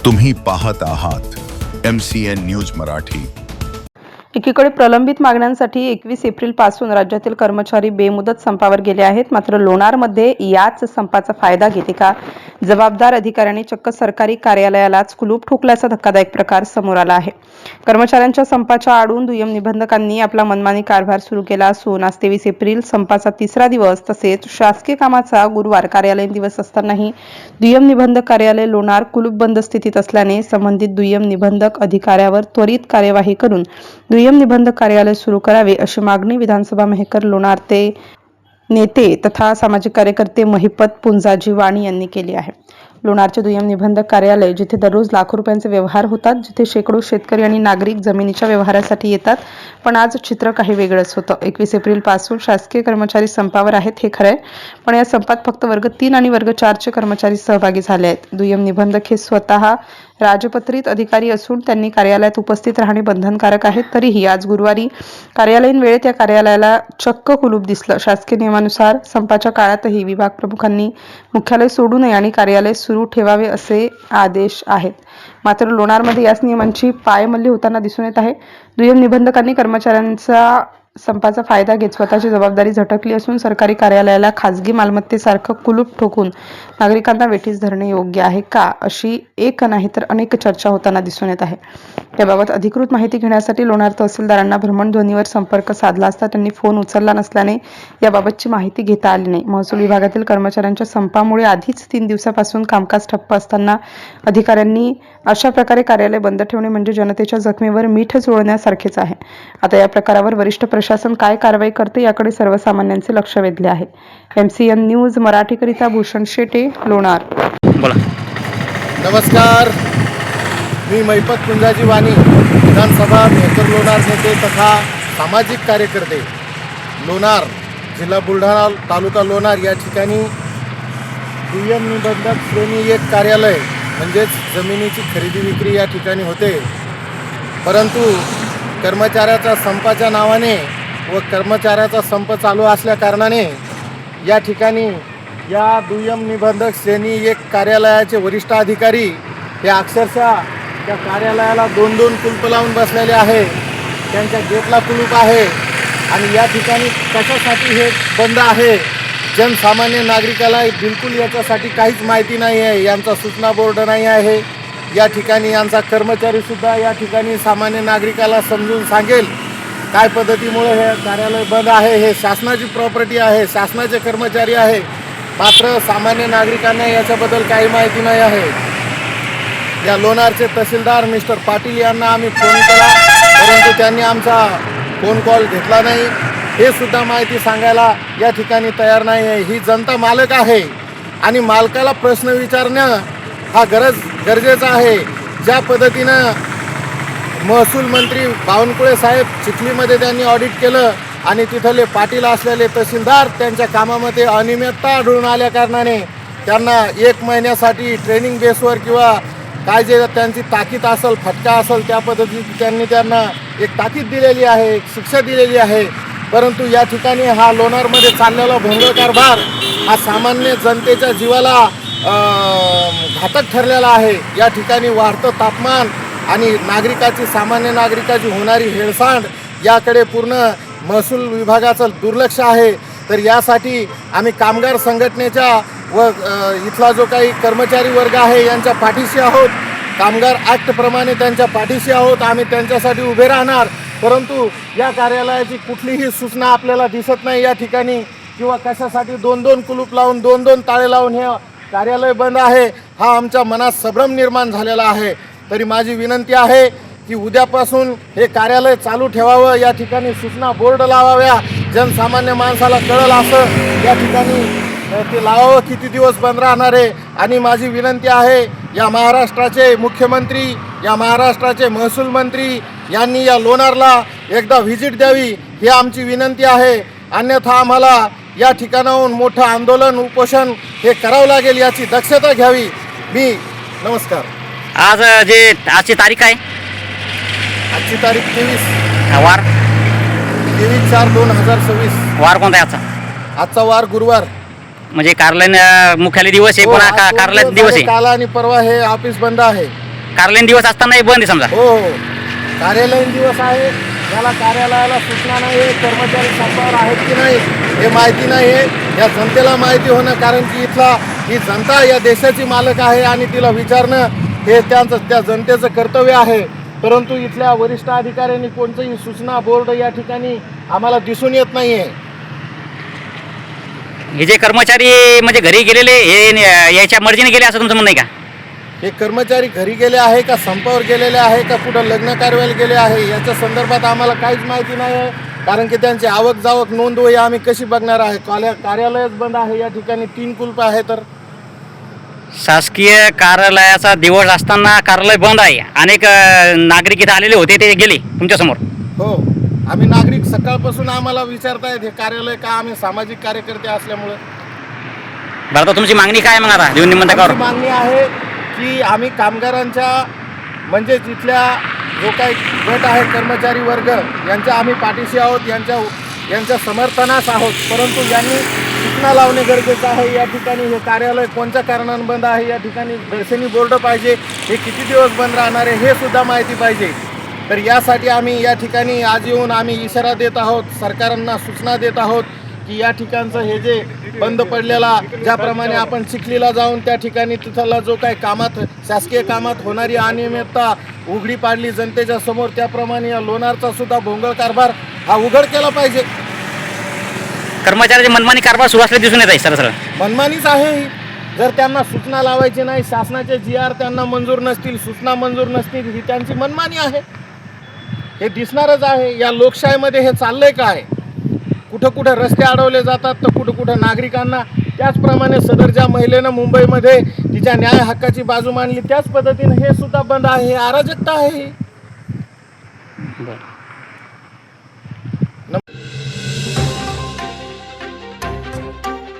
तुम्ही पाहत आहात MCN न्यूज मराठी। एकीकडे प्रलंबित मागण्यांसाठी 21 एप्रिल पासून राज्यातील कर्मचारी बेमुदत संपावर गेले आहेत। मात्र लोणारमध्ये याच संपाचा फायदा घेते का जबाबदार अधिकाऱ्यांनी चक्क सरकारी कार्यालयालाच कुलूप ठोकल्याचा धक्कादायक प्रकार समोर आला आहे। कर्मचाऱ्यांच्या संपाच्या आडून दुय्यम निबंधकांनी आपला मनमानी कारभार सुरू केला असून आज 23 एप्रिल संपाचा तिसरा दिवस तसेच शासकीय कामाचा गुरुवार कार्यालयीन दिवस असतानाही दुय्यम निबंधक कार्यालय लोणार कुलूप बंद स्थितीत असल्याने संबंधित दुय्यम निबंधक अधिकाऱ्यावर त्वरित कार्यवाही करून दुय्यम निबंधक कार्यालय सुरू करावे अशी मागणी विधानसभा मेहकर लोणारचे नेते तथा सामाजिक कार्यकर्ते महिपत पुंजाजी वाणी यांनी केली आहे। लोणारचे दुय्यम निबंधक कार्यालय जिथे दररोज लाखो रुपयांचे व्यवहार होतात, जिथे शेकडो शेतकरी आणि नागरिक जमिनीच्या व्यवहारासाठी येतात, पण आज चित्र काही वेगळंच होतं। 21 एप्रिल पासून शासकीय कर्मचारी संपावर आहेत हे खरंय, पण या संपात फक्त वर्ग 3 आणि वर्ग 4 चे कर्मचारी सहभागी झाले आहेत। दुय्यम निबंधक हे स्वतः राजपत्रित अधिकारी असून त्यांनी कार्यालयात उपस्थित राहणे बंधनकारक आहे। तरीही आज गुरुवारी कार्यालयीन वेळेत या कार्यालयाला चक्क कुलूप दिसलं। शासकीय नियमानुसार संपाच्या काळातही विभाग प्रमुखांनी मुख्यालय सोडू नये आणि कार्यालय सुरू ठेवावे असे आदेश आहेत। मात्र लोणारमध्ये याच नियमांची पायमल्ली होताना दिसून येत आहे। दुय्यम निबंधकांनी कर्मचाऱ्यांचा संपाचा फायदा घेत स्वतःची जबाबदारी झटकली असून सरकारी कार्यालयाला खासगी मालमत्तेसारखं कुलूप ठोकून नागरिकांना वेठीस धरणे योग्य आहे का अशी एक नाही तर अनेक चर्चा होताना दिसून येत आहे। याबाबत अधिकृत माहिती घेण्यासाठी लोणार तहसीलदारांना भ्रमणध्वनीवर संपर्क साधला असता त्यांनी फोन उचलला नसल्याने याबाबतची माहिती घेता आली नाही। महसूल विभागातील कर्मचाऱ्यांच्या संपामुळे आधीच 3 दिवसापासून कामकाज ठप्प असताना अधिकाऱ्यांनी अशा प्रकारे कार्यालय बंद ठेवणे म्हणजे जनतेच्या जखमेवर मीठ चोळण्यासारखेच आहे। आता या प्रकारावर वरिष्ठ प्रशासन काय कारवाई करते याकडे सर्वसामान्यांचे लक्ष वेधले आहे। MCN न्यूज मराठीकरिता भूषण शेटे, लोणार। बोला। नमस्कार, मी महिपत पुंजाजी वाणी, विधानसभा मेहकर लोणार नेते तथा सामाजिक कार्यकर्ते, लोणार, जिल्हा बुलढाणा, तालुका लोणार या ठिकाणी दुय्यम निबंधक श्रेणी 1 कार्यालय म्हणजेच जमिनीची खरेदी विक्री या ठिकाणी होते। परंतु कर्मचाऱ्याच्या संपाच्या नावाने व कर्मचाऱ्याचा संप चालू असल्या कारणाने या ठिकाणी या दुय्यम निबंधक श्रेणी 1 कार्यालयाचे वरिष्ठ अधिकारी हे अक्षरशः त्या कार्यालयाला 2-2 कुलूप लावून बसलेले आहे। त्यांच्या गेटला कुलूप आहे आणि या ठिकाणी कशासाठी हे बंद आहे जनसामान्य नागरिकाला बिलकुल याच्यासाठी काहीच माहिती नाही आहे। यांचा सूचना बोर्ड नाही आहे। या ठिकाणी यांचा कर्मचारीसुद्धा या ठिकाणी सामान्य नागरिकाला समजून सांगेल काय पद्धतीमुळे हे कार्यालय बंद आहे। हे शासनाची प्रॉपर्टी आहे, शासनाचे कर्मचारी आहे, मात्र सामान्य नागरिकांना याच्याबद्दल काही माहिती नाही आहे। या लोणारचे तहसीलदार मिस्टर पाटील यांना आम्ही फोन केला, परंतु त्यांनी आमचा फोन कॉल घेतला नाही। हे सुद्धा माहिती सांगायला या ठिकाणी तयार नाही आहे। ही जनता मालक आहे आणि मालकाला प्रश्न विचारणं हा गरजेचा आहे। ज्या पद्धतीनं महसूल मंत्री बावनकुळे साहेब चिखलीमध्ये त्यांनी ऑडिट केलं आणि तिथले पाटील असलेले तहसीलदार त्यांच्या कामामध्ये अनियमितता आढळून आल्या कारणाने त्यांना 1 महिन्यासाठी ट्रेनिंग बेसवर किंवा काय जे त्यांची ताकीद असेल, फटका असेल, त्या पद्धतीने त्यांना एक ताकीद दिलेली आहे, एक शिक्षा दिलेली आहे। परंतु या ठिकाणी हा लोणारमध्ये चाललेला भोंगळ कारभार हा सामान्य जनतेच्या जीवाला घातक ठरलेला आहे। या ठिकाणी वाढतं तापमान आणि सामान्य नागरिकाची होणारी हेळसांड याकडे पूर्ण महसूल विभागाचं दुर्लक्ष आहे। तर यासाठी आम्ही कामगार संघटनेच्या व इथला जो काही कर्मचारी वर्ग आहे यांच्या पाठीशी आहोत। कामगार ॲक्टप्रमाणे त्यांच्या पाठीशी आहोत, आम्ही त्यांच्यासाठी उभे राहणार। परंतु या कार्यालयाची कुठलीही सूचना आपल्याला दिसत नाही या ठिकाणी, किंवा कशासाठी 2-2 कुलूप लावून 2-2 ताळे लावून हे कार्यालय बंद आहे हा आमच्या मनात संभ्रम निर्माण झालेला आहे। तरी माझी विनंती आहे की उद्यापासून हे कार्यालय चालू ठेवावं, या ठिकाणी सूचना बोर्ड लावाव्या, जनसामान्य माणसाला कळलं असं या ठिकाणी ते लावावं किती दिवस बंद राहणार आहे। आणि माझी विनंती आहे या महाराष्ट्राचे मुख्यमंत्री, या महाराष्ट्राचे महसूल मंत्री यांनी या लोणारला एकदा व्हिजिट द्यावी ही आमची विनंती आहे। अन्यथा आम्हाला या ठिकाणाहून मोठं आंदोलन, उपोषण हे करावं लागेल, याची दक्षता घ्यावी। मी नमस्कार। आज आजची तारीख आहे? आजची तारीख 23 वार 23/4/2026। वार कोणता आहे आजचा? आजचा वार गुरुवार, म्हणजे कार्यालय मुख्यालय दिवस आहे, पुन्हा कार्यालय दिवस आहे. काल आणि परवा हे ऑफिस बंद आहे. कार्यालयीन दिवस असताना हे बंद आहे समजा. हो हो, कार्यालयीन दिवस आहे. याला कार्यालयाला सूचना नाही आहे, कर्मचारी संपावर आहेत की नाही हे माहिती नाही आहे. या जनतेला माहिती होणं, कारण की ही जनता या देशाची मालक आहे आणि तिला विचारणं हे त्या जनतेचं कर्तव्य आहे. परंतु इथल्या वरिष्ठ अधिकाऱ्यांनी कोणतीही सूचना बोर्ड या ठिकाणी आम्हाला दिसून येत नाही आहे. हे जे कर्मचारी म्हणजे घरी गेलेले हे याच्या मर्जीने गेले असं तुमचं म्हणणं आहे का? हे कर्मचारी घरी गेले आहे का संपावर गेलेले आहे का कुठं लग्न कार्याला गेले आहे याच्या संदर्भात आम्हाला काहीच माहिती नाही आहे. कारण की त्यांची आवक जावक नोंदवही आम्ही कशी बघणार आहे. कार्यालयच बंद आहे. या ठिकाणी 3 कुलप आहे. तर शासकीय कार्यालयाचा दिवस असताना कार्यालय बंद आहे. अनेक नागरिक इथे आलेले होते, ते गेले तुमच्यासमोर. हो, आम्ही नागरिक सकाळपासून आम्हाला विचारतायत हे कार्यालय का, आम्ही सामाजिक कार्यकर्ते असल्यामुळे. बरं, तर तुमची मागणी काय मग आता निवडणुकीवर? आमची मागणी आहे की आम्ही कामगारांच्या म्हणजे जिथल्या जो काही गट आहे कर्मचारी वर्ग यांच्या आम्ही पाठीशी आहोत, यांच्या समर्थनास आहोत. परंतु यांनी सूचना लावणे गरजेचं आहे. या ठिकाणी हे कार्यालय कोणत्या कारणाने बंद आहे, या ठिकाणी दर्शनी बोर्ड पाहिजे, हे किती दिवस बंद राहणार आहे हे सुद्धा माहिती पाहिजे. तर यासाठी आम्ही या ठिकाणी आज येऊन आम्ही इशारा देत आहोत, सरकारांना सूचना देत आहोत की या ठिकाणचं हे जे बंद पडलेला, ज्याप्रमाणे आपण चिखलीला जाऊन त्या ठिकाणी तिथला जो काही शासकीय कामात होणारी अनियमितता उघडी पाडली जनतेच्या समोर, त्याप्रमाणे या लोणारचा सुद्धा भोंगळ कारभार हा उघड केला पाहिजे. कर्मचाऱ्याची मनमानी कारभार सुरू असले दिसून येत आहे. सरळ मनमानीच आहे ही. जर त्यांना सूचना लावायची नाही, शासनाचे GR त्यांना मंजूर नसतील, सूचना मंजूर नसतील, ही त्यांची मनमानी आहे. हे दिसणारच आहे. या लोकशाहीमध्ये हे चाललंय काय? कुठं कुठं रस्ते अडवले जातात, तर कुठं कुठं नागरिकांना. त्याचप्रमाणे सदरच्या महिलेनं मुंबईमध्ये तिच्या न्याय हक्काची बाजू मांडली, त्याच पद्धतीने हे सुद्धा बंद आहे. हे अराजकता आहे. बरं.